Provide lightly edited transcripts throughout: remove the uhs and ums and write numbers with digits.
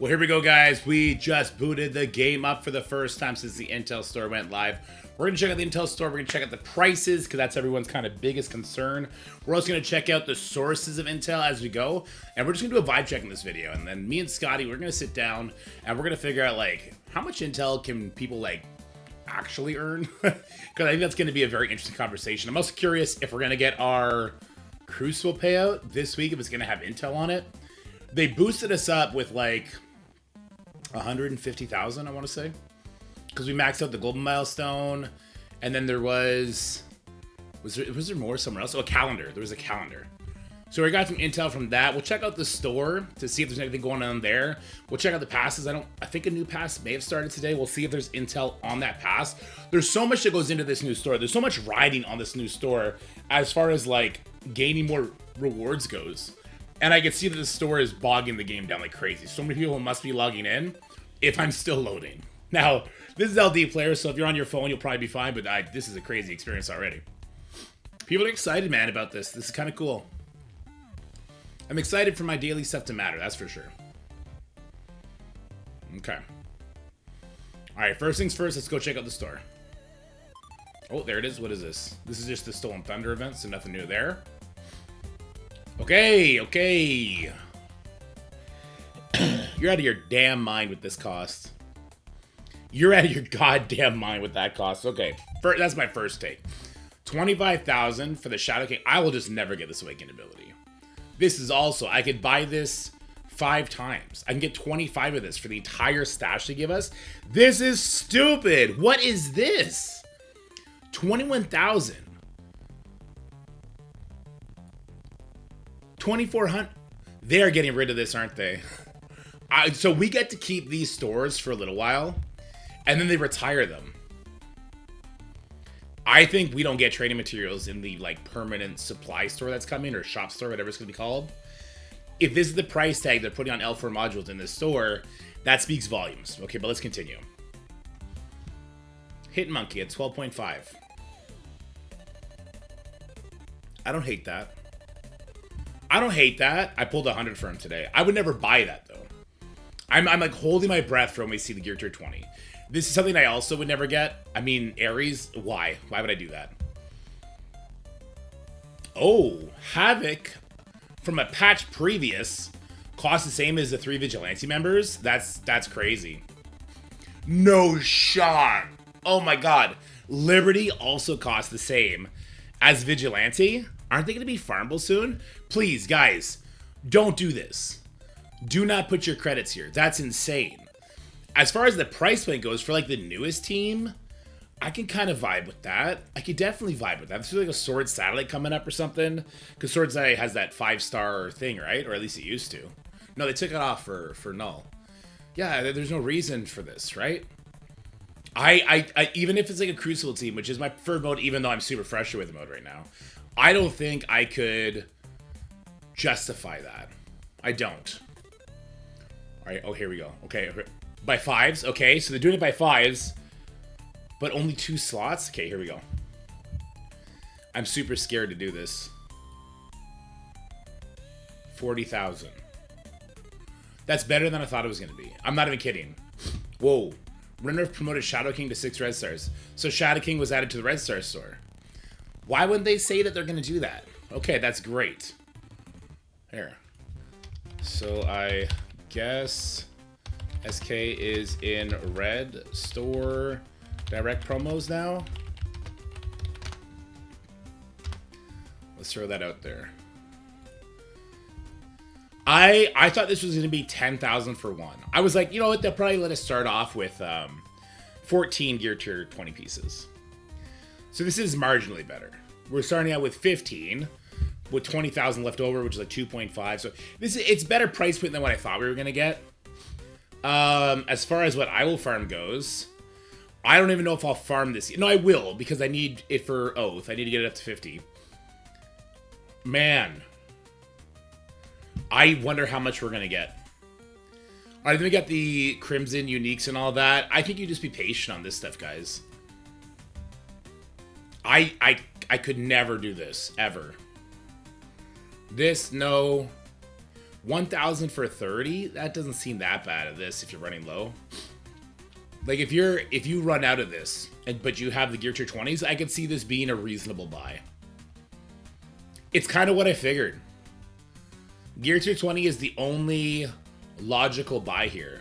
Well, here we go, guys. We just booted the game up for the first time since the Intel store went live. We're going to check out the Intel store. We're going to check out the prices because that's everyone's kind of biggest concern. We're also going to check out the sources of Intel as we go. And we're just going to do a vibe check in this video. And then me and Scotty, we're going to sit down and we're going to figure out, like, how much Intel can people, like, actually earn? Because I think that's going to be a very interesting conversation. I'm also curious if we're going to get our Crucible payout this week, if it's going to have Intel on it. They boosted us up with, like, 150,000, I want to say, because we maxed out the golden milestone, and then there was there more somewhere else? Oh, a calendar. There was a calendar. So we got some intel from that. We'll check out the store to see if there's anything going on there. We'll check out the passes. I think a new pass may have started today. We'll see if there's intel on that pass. There's so much that goes into this new store. There's so much riding on this new store as far as like gaining more rewards goes. And I can see that the store is bogging the game down like crazy. So many people must be logging in if I'm still loading. Now, this is LD player, so if you're on your phone, you'll probably be fine, but this is a crazy experience already. People are excited, man, about this. This is kind of cool. I'm excited for my daily stuff to matter, that's for sure. Okay. Alright, first things first, let's go check out the store. Oh, there it is. What is this? This is just the Stolen Thunder event, so nothing new there. Okay. You're out of your damn mind with this cost. You're out of your goddamn mind with that cost. Okay, that's my first take. 25,000 for the Shadow King. I will just never get this Awakened ability. This is also, I could buy this 5 times. I can get 25 of this for the entire stash they give us. This is stupid. What is this? 21,000. 2,400. They're getting rid of this, aren't they? So we get to keep these stores for a little while, and then they retire them. I think we don't get trading materials in the like permanent supply store that's coming, or shop store, whatever it's going to be called. If this is the price tag they're putting on L4 modules in this store, that speaks volumes. Okay, but let's continue. Hit Monkey at 12.5. I don't hate that. I pulled 100 for him today. I would never buy that though. I'm like holding my breath for when we see the Gear Tier 20. This is something I also would never get. I mean, Ares, why? Why would I do that? Oh, Havoc from a patch previous costs the same as the 3 Vigilante members? That's crazy. No shot. Oh my god. Liberty also costs the same as Vigilante? Aren't they going to be farmable soon? Please, guys, don't do this. Do not put your credits here. That's insane. As far as the price point goes, for like the newest team, I can kind of vibe with that. I could definitely vibe with that. This is like a Sword Satellite coming up or something. Because Sword Satellite has that 5-star thing, right? Or at least it used to. No, they took it off for null. Yeah, there's no reason for this, right? I even if it's like a Crucible team, which is my preferred mode, even though I'm super frustrated with the mode right now, I don't think I could justify that. I don't. All right. Oh, here we go. Okay. By 5s. Okay. So they're doing it by 5s, but only 2 slots. Okay. Here we go. I'm super scared to do this. 40,000. That's better than I thought it was going to be. I'm not even kidding. Whoa. Runner promoted Shadow King to 6 red stars. So Shadow King was added to the red star store. Why wouldn't they say that they're going to do that? Okay, that's great. Here. So I guess SK is in red store direct promos now. Let's throw that out there. I thought this was going to be 10,000 for 1. I was like, you know what? They'll probably let us start off with 14 Gear Tier 20 pieces. So this is marginally better. We're starting out with 15, with 20,000 left over, which is like 2.5. So it's better price point than what I thought we were gonna get. As far as what I will farm goes, I don't even know if I'll farm this. No, I will, because I need it for Oath. I need to get it up to 50. Man, I wonder how much we're gonna get. All right, then we got the Crimson Uniques and all that. I think you just be patient on this stuff, guys. I could never do this, ever. This, no. 1,000 for 30? That doesn't seem that bad of this if you're running low. Like if you run out of this, but you have the Gear Tier 20s, I could see this being a reasonable buy. It's kind of what I figured. Gear Tier 20 is the only logical buy here.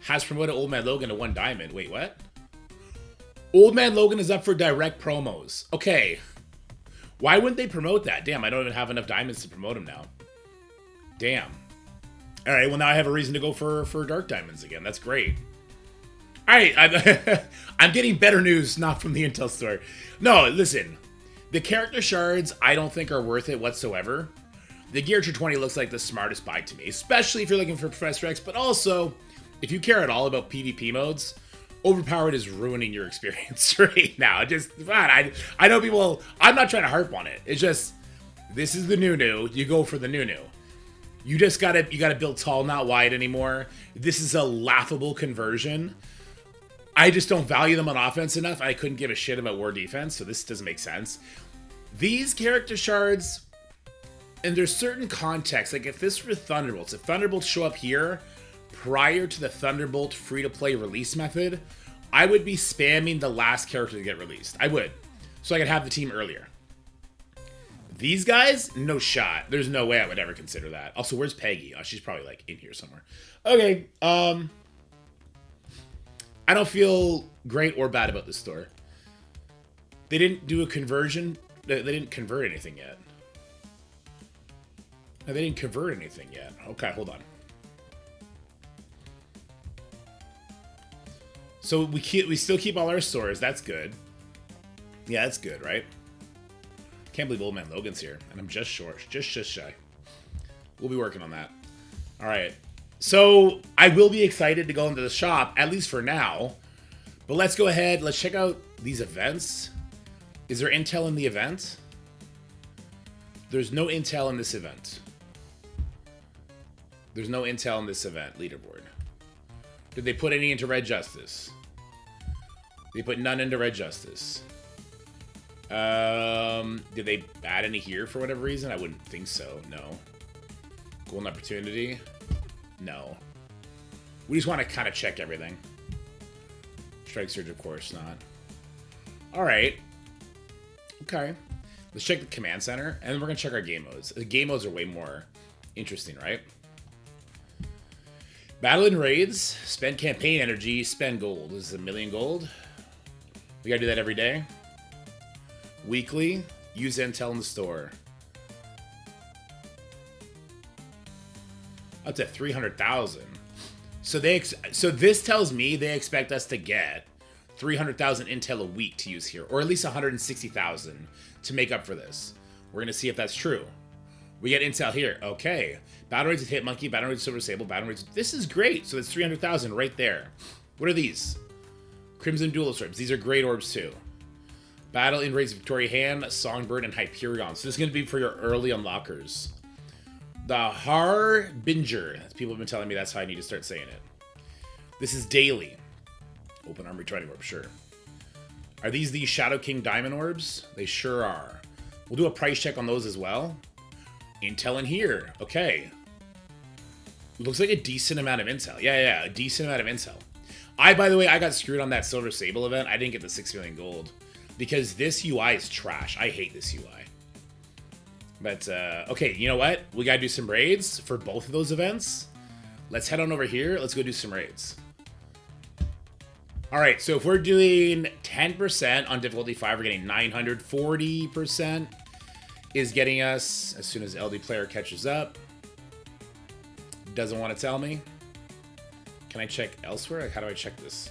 Has promoted Old Man Logan to 1 diamond. Wait, what? Old Man Logan is up for direct promos. Okay. Why wouldn't they promote that? Damn, I don't even have enough diamonds to promote him now. Damn. All right, well, now I have a reason to go for Dark Diamonds again. That's great. All right, I'm getting better news, not from the Intel store. No, listen. The character shards, I don't think are worth it whatsoever. The Gear Tier 20 looks like the smartest buy to me, especially if you're looking for Professor X, but also, if you care at all about PvP modes, Overpowered is ruining your experience right now. Just, I know people, I'm not trying to harp on it. It's just, this is the new. You go for the new. You just gotta build tall, not wide anymore. This is a laughable conversion. I just don't value them on offense enough. I couldn't give a shit about war defense, so this doesn't make sense. These character shards, and there's certain context, like if this were Thunderbolts, if Thunderbolts show up here prior to the Thunderbolt free-to-play release method, I would be spamming the last character to get released. I would. So I could have the team earlier. These guys, no shot. There's no way I would ever consider that. Also, where's Peggy? Oh, she's probably like in here somewhere. Okay, I don't feel great or bad about this store. They didn't do a conversion. They didn't convert anything yet. No, they didn't convert anything yet. Okay, hold on. So we still keep all our stores. That's good. Yeah, that's good, right? Can't believe Old Man Logan's here, and I'm just short, just shy. We'll be working on that. All right. So I will be excited to go into the shop, at least for now. But let's go ahead. Let's check out these events. Is there intel in the event? There's no intel in this event. There's no intel in this event leaderboard. Did they put any into Red Justice? They put none into Red Justice. Did they add any here for whatever reason? I wouldn't think so. No. Golden Opportunity? No. We just want to kind of check everything. Strike Surge, of course not. Alright. Okay. Let's check the Command Center, and then we're going to check our game modes. The game modes are way more interesting, right? Battle in raids. Spend campaign energy. Spend gold. This is 1 million gold. We got to do that every day. Weekly. Use intel in the store. Up to 300,000. So this tells me they expect us to get 300,000 intel a week to use here, or at least 160,000 to make up for this. We're gonna see if that's true. We get intel here. Okay. Battle rates with Hitmonkey, battle rates with Silver Sable, battle rates. This is great. So that's 300,000 right there. What are these? Crimson Duelist Orbs. These are great orbs too. Battle in raids Victoria Hand, Songbird, and Hyperion. So this is gonna be for your early unlockers. The Harbinger. People have been telling me that's how I need to start saying it. This is daily. Open Armory 20 Orb, sure. Are these the Shadow King Diamond Orbs? They sure are. We'll do a price check on those as well. Intel in here. Okay. Looks like a decent amount of intel. Yeah, a decent amount of intel. By the way, I got screwed on that Silver Sable event. I didn't get the 6 million gold. Because this UI is trash. I hate this UI. But, okay, you know what? We gotta do some raids for both of those events. Let's head on over here. Let's go do some raids. Alright, so if we're doing 10% on difficulty 5, we're getting 940% is getting us, as soon as LD player catches up. Doesn't want to tell me. Can I check elsewhere? Like, how do I check this?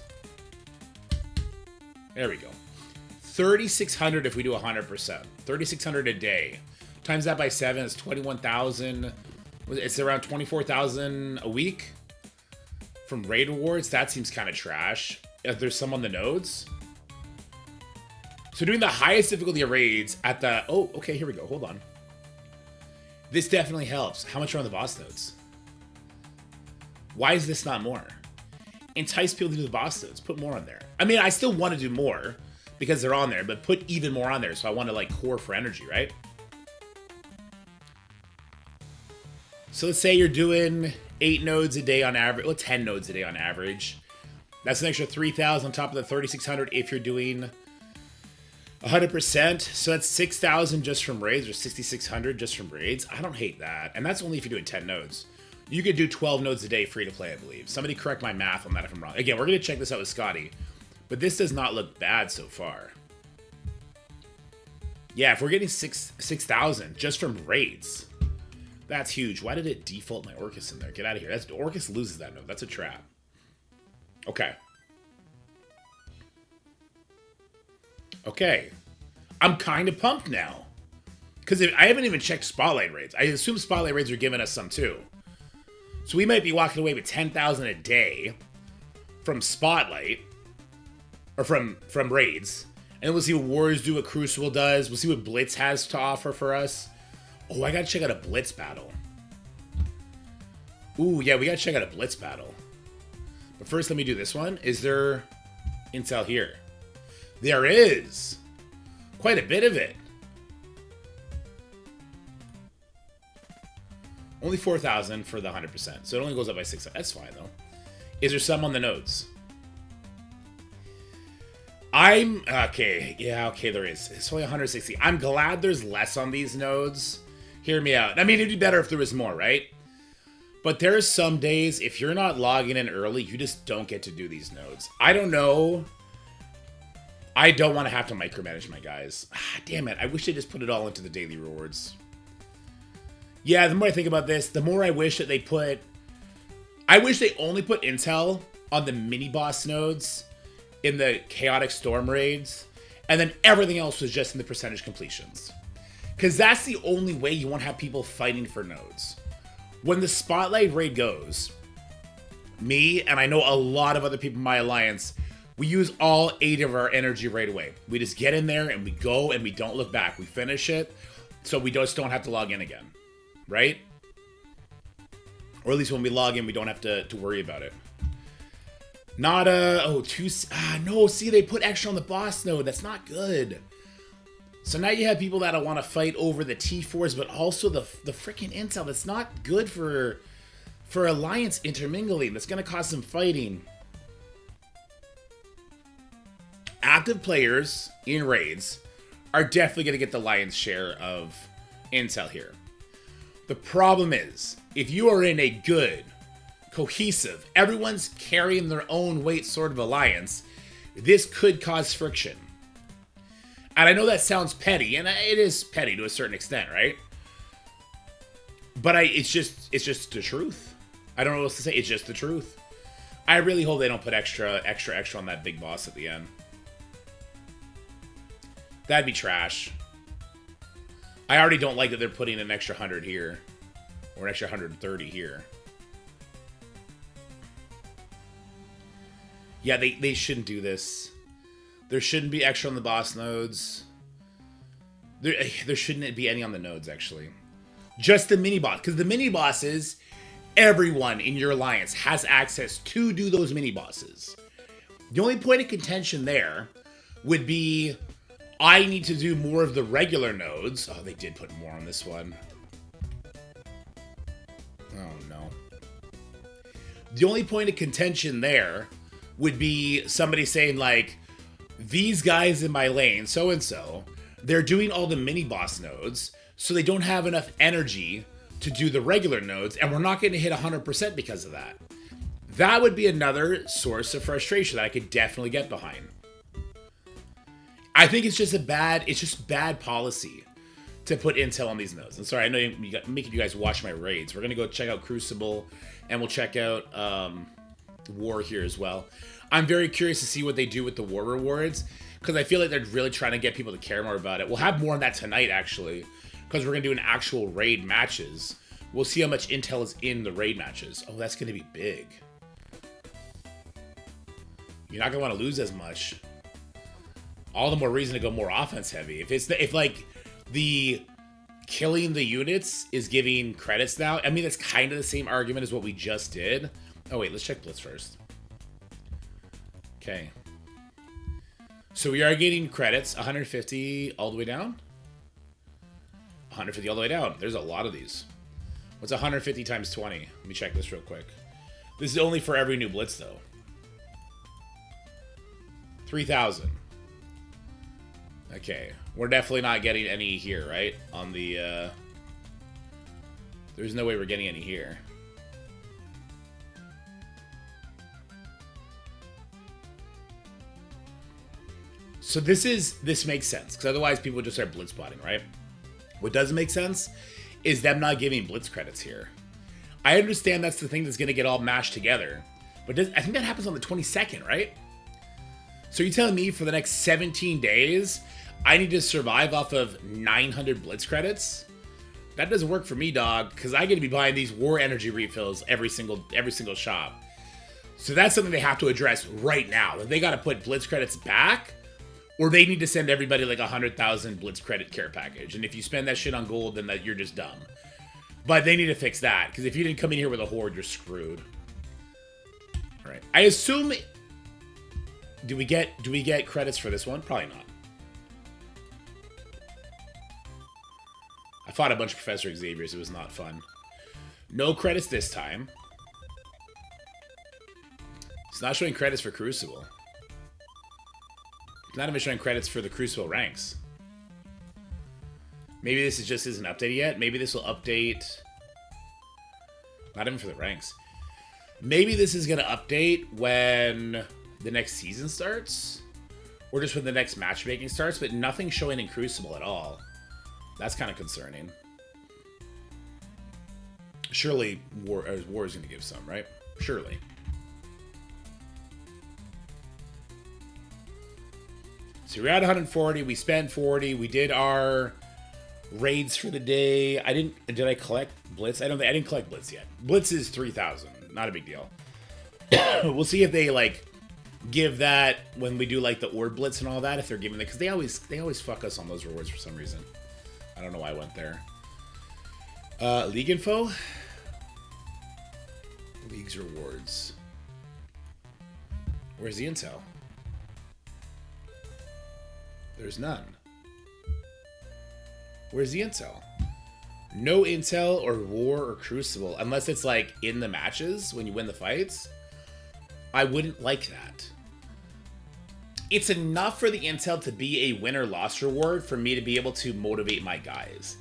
There we go. 3,600 if we do 100%. 3,600 a day. Times that by 7 is 21,000. It's around 24,000 a week from raid rewards. That seems kind of trash. If there's some on the nodes. So doing the highest difficulty of raids at the... Oh, okay, here we go. Hold on. This definitely helps. How much are on the boss nodes? Why is this not more? Entice people to do the boss nodes. Put more on there. I mean, I still want to do more because they're on there, but put even more on there. So I want to like core for energy, right? So let's say you're doing 8 nodes a day on average. Well, 10 nodes a day on average. That's an extra 3,000 on top of the 3,600 if you're doing 100%. So that's 6,000 just from raids, or 6,600 just from raids. I don't hate that. And that's only if you're doing 10 nodes. You could do 12 nodes a day free to play, I believe. Somebody correct my math on that if I'm wrong. Again, we're going to check this out with Scotty. But this does not look bad so far. Yeah, if we're getting 6,000 just from raids, that's huge. Why did it default my Orcus in there? Get out of here. That's Orcus loses that node. That's a trap. Okay. Okay. I'm kind of pumped now. Because I haven't even checked Spotlight raids. I assume Spotlight raids are giving us some too. So we might be walking away with 10,000 a day from Spotlight. Or from raids. And we'll see what Wars do, what Crucible does. We'll see what Blitz has to offer for us. Oh, I gotta check out a Blitz battle. Ooh, yeah, we gotta check out a Blitz battle. But first, let me do this one. Is there intel here? There is. Quite a bit of it. Only 4,000 for the 100%. So it only goes up by 6,000. That's fine, though. Is there some on the nodes? Okay, yeah, okay, there is. It's only 160. I'm glad there's less on these nodes. Hear me out. I mean, it'd be better if there was more, right? But there's some days, if you're not logging in early, you just don't get to do these nodes. I don't know. I don't want to have to micromanage my guys. Damn it, I wish they just put it all into the daily rewards. Yeah, the more I think about this, the more I wish that they put... I wish they only put intel on the mini-boss nodes in the Chaotic Storm raids, and then everything else was just in the percentage completions. Because that's the only way you won't have people fighting for nodes. When the Spotlight raid goes, me, and I know a lot of other people in my alliance, we use all 8 of our energy right away. We just get in there, and we go, and we don't look back. We finish it, so we just don't have to log in again. Right? Or at least when we log in, we don't have to worry about it. Not no, see, they put extra on the boss node. That's not good. So now you have people that want to fight over the T4s, but also the freaking intel. That's not good for alliance intermingling. That's going to cause some fighting. Active players in raids are definitely going to get the lion's share of intel here. The problem is, if you are in a good, cohesive, everyone's carrying their own weight sort of alliance, this could cause friction. And I know that sounds petty, and it is petty to a certain extent, right? But it's just the truth. I don't know what else to say. It's just the truth. I really hope they don't put extra on that big boss at the end. That'd be trash. I already don't like that they're putting an extra 100 here. Or an extra 130 here. Yeah, they shouldn't do this. There shouldn't be extra on the boss nodes. There shouldn't be any on the nodes, actually. Just the mini-boss. Because the mini-bosses, everyone in your alliance has access to do those mini-bosses. The only point of contention there would be... I need to do more of the regular nodes. Oh, they did put more on this one. Oh, no. The only point of contention there would be somebody saying, like, these guys in my lane, so-and-so, they're doing all the mini-boss nodes, so they don't have enough energy to do the regular nodes, and we're not going to hit 100% because of that. That would be another source of frustration that I could definitely get behind. I think it's just bad policy to put intel on these nodes. And sorry, I know I'm making you guys watch my raids. We're going to go check out Crucible, and we'll check out War here as well. I'm very curious to see what they do with the War rewards, because I feel like they're really trying to get people to care more about it. We'll have more on that tonight, actually, because we're going to do an actual raid matches. We'll see how much intel is in the raid matches. Oh, that's going to be big. You're not going to want to lose as much. All the more reason to go more offense heavy. If like the killing the units is giving credits now, I mean, it's kind of the same argument as what we just did. Oh wait, let's check Blitz first. Okay. So we are getting credits, 150 all the way down. 150 all the way down. There's a lot of these. What's 150 times 20? Let me check this real quick. This is only for every new Blitz, though. 3,000. Okay. We're definitely not getting any here, right? On the, there's no way we're getting any here. So this makes sense, because otherwise people would just start blitz botting, right? What doesn't make sense is them not giving blitz credits here. I understand that's the thing that's going to get all mashed together, but I think that happens on the 22nd, right? So you're telling me for the next 17 days, I need to survive off of 900 blitz credits? That doesn't work for me, dog, because I get to be buying these war energy refills every single shop. So that's something they have to address right now. They got to put blitz credits back, or they need to send everybody like 100,000 Blitz credit care package. And if you spend that shit on gold, then you're just dumb. But they need to fix that, because if you didn't come in here with a horde, you're screwed. All right. I assume... Do we get credits for this one? Probably not. I fought a bunch of Professor Xavier's. It was not fun. No credits this time. It's not showing credits for Crucible. It's not even showing credits for the Crucible ranks. Maybe this just isn't updated yet. Maybe this will update... Not even for the ranks. Maybe this is going to update when the next season starts. Or just when the next matchmaking starts. But nothing showing in Crucible at all. That's kind of concerning. Surely War is going to give some, right? Surely. So we're at 140. We spent 40. We did our raids for the day. Did I collect Blitz? I didn't collect Blitz yet. Blitz is 3,000. Not a big deal. We'll see if they like give that when we do like the Orb Blitz and all that. If they're giving it, because they always fuck us on those rewards for some reason. I don't know why I went there. League info. League's rewards. Where's the intel? There's none. Where's the intel? No intel or war or Crucible, unless it's like in the matches when you win the fights. I wouldn't like that. It's enough for the intel to be a win or loss reward for me to be able to motivate my guys.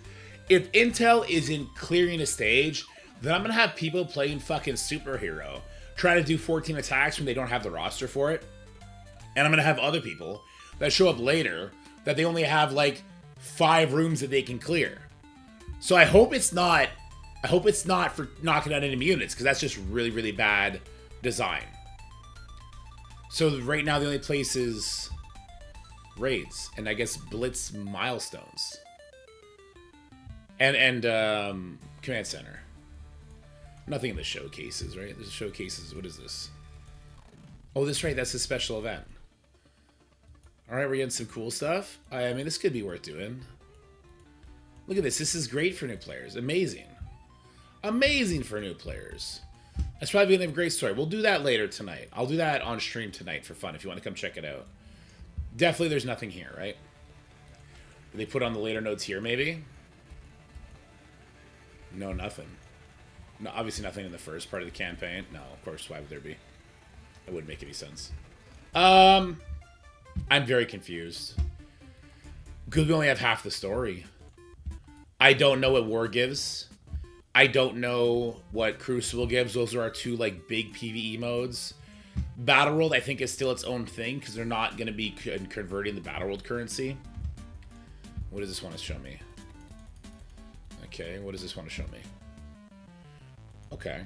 If intel isn't clearing a stage, then I'm going to have people playing fucking superhero, trying to do 14 attacks when they don't have the roster for it. And I'm going to have other people that show up later that they only have like 5 rooms that they can clear. So I hope it's not for knocking out enemy units, because that's just really, really bad design. So right now the only place is raids and I guess Blitz milestones. And command center. Nothing in the showcases, right? There's showcases. What is this? Oh, that's right. That's a special event. All right, we're getting some cool stuff. I mean, this could be worth doing. Look at this. This is great for new players. Amazing. Amazing for new players. That's probably going to have a great story. We'll do that later tonight. I'll do that on stream tonight for fun if you want to come check it out. Definitely there's nothing here, right? Do they put on the later notes here, maybe? No, nothing. No, obviously nothing in the first part of the campaign. No, of course, why would there be? That wouldn't make any sense. I'm very confused. Because we only have half the story. I don't know what War gives. I don't know what Crucible gives. Those are our 2 like big PvE modes. Battle World, I think, is still its own thing because they're not going to be converting the Battle World currency. What does this want to show me? Okay, what does this want to show me? Okay.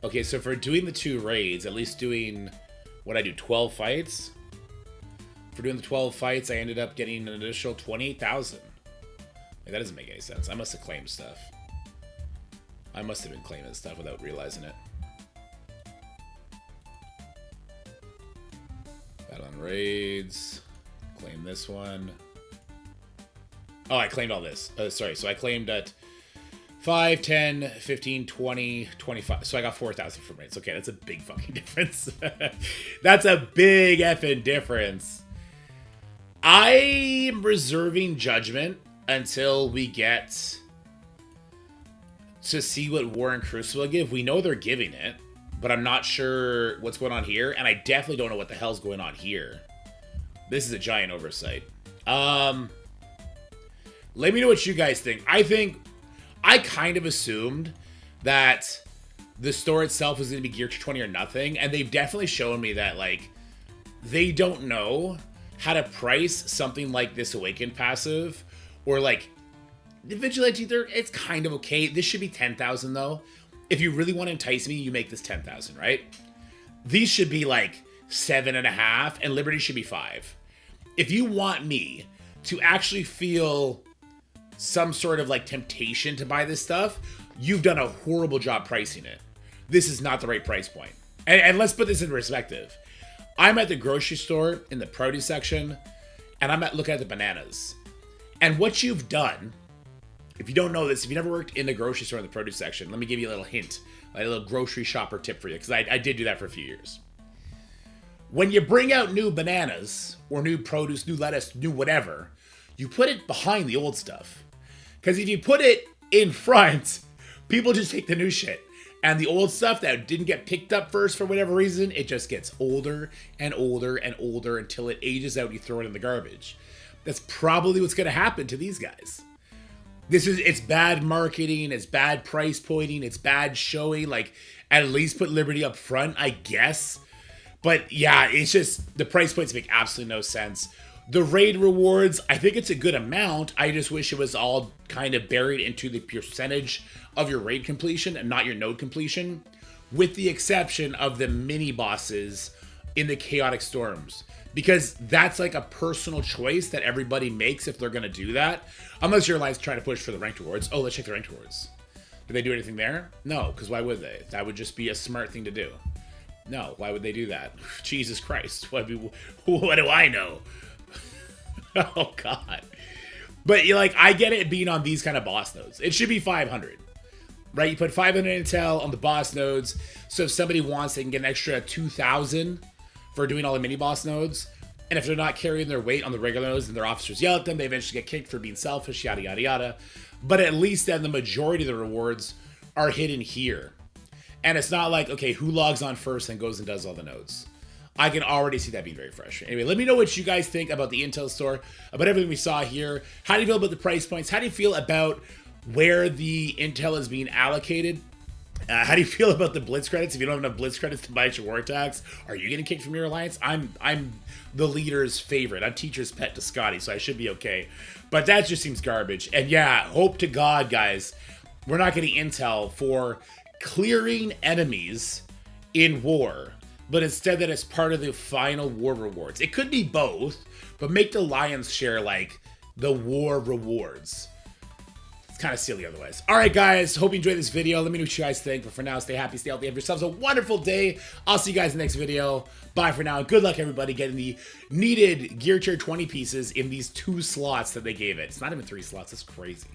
Okay, so for doing the 2 raids, at least doing, what I do, 12 fights? For doing the 12 fights, I ended up getting an additional 28,000. Like, that doesn't make any sense. I must have claimed stuff. I must have been claiming stuff without realizing it. Battle on raids. Claim this one. Oh, I claimed all this. Sorry, so I claimed at 5, 10, 15, 20, 25. So I got 4,000 from raids. Okay, that's a big fucking difference. That's a big effing difference. I'm reserving judgment until we get to see what War and Crucible give. We know they're giving it, but I'm not sure what's going on here, and I definitely don't know what the hell's going on here. This is a giant oversight. Let me know what you guys think. I kind of assumed that the store itself was going to be geared to 20 or nothing, and they've definitely shown me that, like, they don't know how to price something like this Awakened passive, or, like, the Vigilante, it's kind of okay. This should be 10,000, though. If you really want to entice me, you make this 10,000, right? These should be, like, 7.5, and Liberty should be 5. If you want me to actually feel some sort of, like, temptation to buy this stuff, you've done a horrible job pricing it. This is not the right price point. And let's put this in perspective. I'm at the grocery store in the produce section, and I'm looking at the bananas. And what you've done, if you don't know this, if you never worked in the grocery store in the produce section, let me give you a little hint, like a little grocery shopper tip for you, because I did do that for a few years. When you bring out new bananas, or new produce, new lettuce, new whatever, you put it behind the old stuff. Because if you put it in front, people just take the new shit. And the old stuff that didn't get picked up first for whatever reason, it just gets older and older and older until it ages out and you throw it in the garbage. That's probably what's going to happen to these guys. It's bad marketing, it's bad price pointing, it's bad showing. Like, at least put Liberty up front, I guess. But yeah, it's just, the price points make absolutely no sense. The raid rewards, I think it's a good amount. I just wish it was all kind of buried into the percentage of your raid completion and not your node completion, with the exception of the mini bosses in the Chaotic Storms. Because that's like a personal choice that everybody makes if they're going to do that. Unless your alliance trying to push for the ranked rewards. Oh, let's check the ranked rewards. Did they do anything there? No, because why would they? That would just be a smart thing to do. No, why would they do that? Jesus Christ. What do I know? Oh, God. But, I get it being on these kind of boss nodes. It should be 500. Right? You put 500 intel on the boss nodes. So if somebody wants, they can get an extra 2,000 for doing all the mini boss nodes. And if they're not carrying their weight on the regular nodes, then their officers yell at them. They eventually get kicked for being selfish, yada, yada, yada. But at least then the majority of the rewards are hidden here. And it's not like, okay, who logs on first and goes and does all the nodes? I can already see that being very frustrating. Anyway, let me know what you guys think about the Intel store, about everything we saw here. How do you feel about the price points? How do you feel about where the Intel is being allocated? How do you feel about the Blitz credits? If you don't have enough Blitz credits to buy your war attacks, are you getting kicked from your alliance? I'm the leader's favorite. I'm teacher's pet to Scotty, so I should be okay. But that just seems garbage. And yeah, hope to God, guys, we're not getting Intel for clearing enemies in war, but instead that it's part of the final war rewards. It could be both, but make the lion's share like the war rewards. It's kind of silly otherwise. All right, guys, hope you enjoyed this video. Let me know what you guys think. But for now, stay happy, stay healthy, have yourselves a wonderful day. I'll see you guys in the next video. Bye for now. Good luck, everybody, getting the needed Gear Tier 20 pieces in these 2 slots that they gave it. It's not even 3 slots. It's crazy.